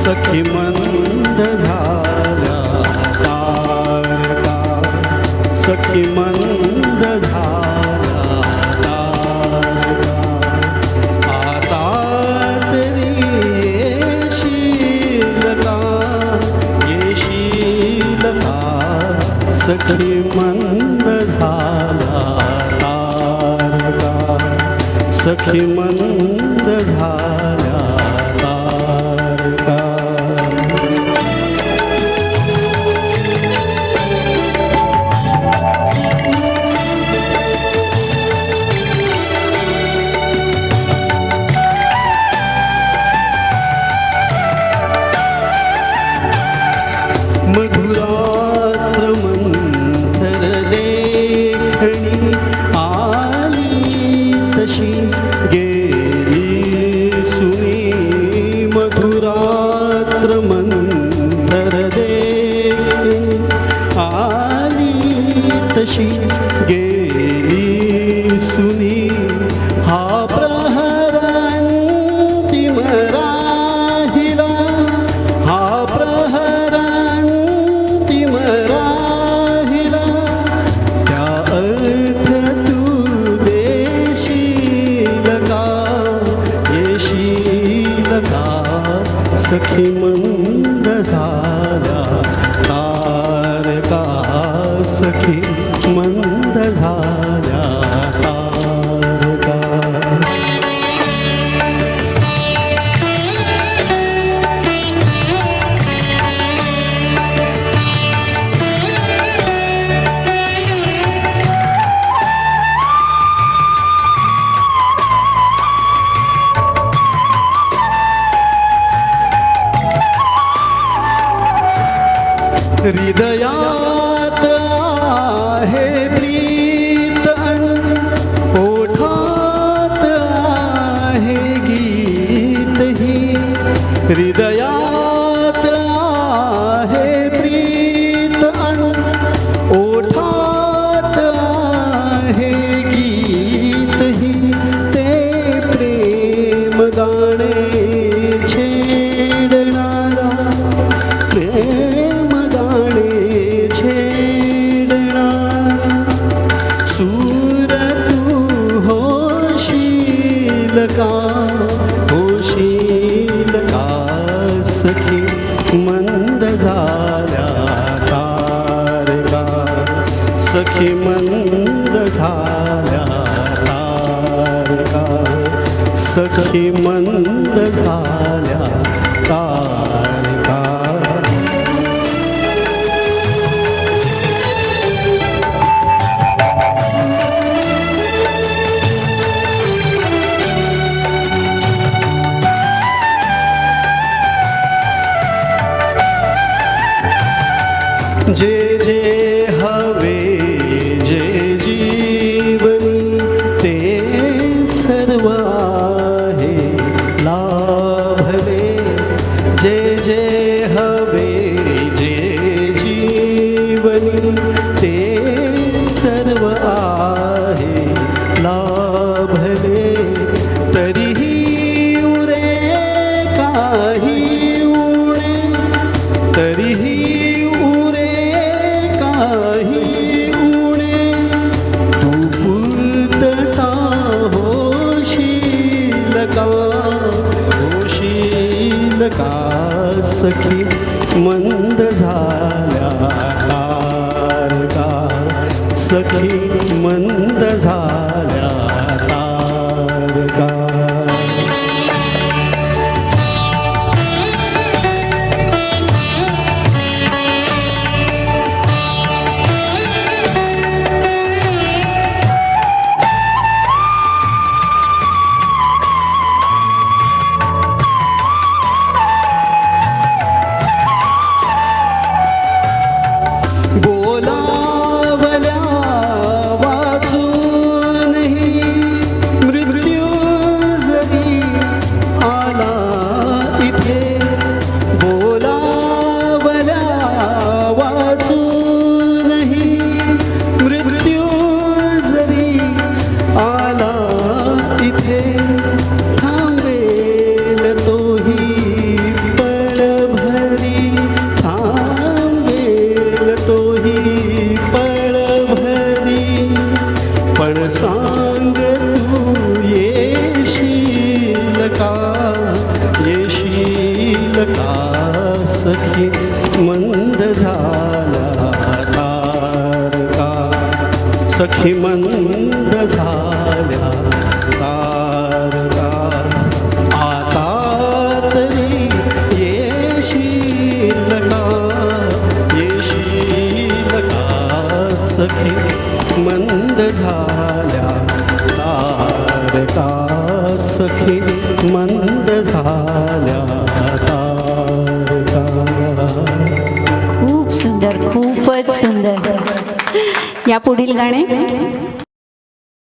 सखी मंद झाल्या तारका, सखी मंद झाल्या तारका. आता तरी येशील का, येशील का, सखी मंद झाल्या तारका, सखी मंद झाल्या तारका. मधुरात्र मंथर देखणी आली तशी गेली सुनी. मधुरात्र मंथर देखणी आली तशी गेली सुनी. हा प्रहर अंतिम राहिला, हा प्रहर अंतिम राहिला. त्या अर्थ तू देशील का, येशील का, सखी मंद झाल्या तारका, सखी मंद झाल्या तारका. हृदयात आहे प्रीत अन ओठात आहे गीत ही. हृदयात आहे प्रीत अन ओठात आहे गीत ही. ते प्रेम गाणे छेडणारा, प्रेम गाणे छेडणारा. सूर तू होशील का, होशील का, सखी मंद झाल्या तारका, सखी मंद झाल्या तारका, सखी मंद झाल्या तारका. जे जे हवे जे जीवनी ते सर्व आहे लाभले. जे जे हवे जे जीवनी ते सर्व आहे लाभले. तरीही उरे काही उणे, तरीही काही उणे. तू पूर्तता होशील का, होशील का, सखी मंद झाल्या तारका, सखी मंद झाल्या तारका. बोलावल्या वाचूनही मृत्यू जरी आला इथे. बोलावल्या वाचूनही मृत्यू जरी आला इथे. थांबेल तोही पळ का सखी मंद झाल्या तारका सखी मंद झाल्या तारका आता तरी येशील का सखी मंद झाल्या तारका सखी मंद झाल्या तारका. खूप सुंदर, खूपच सुंदर. या पुढील गाणे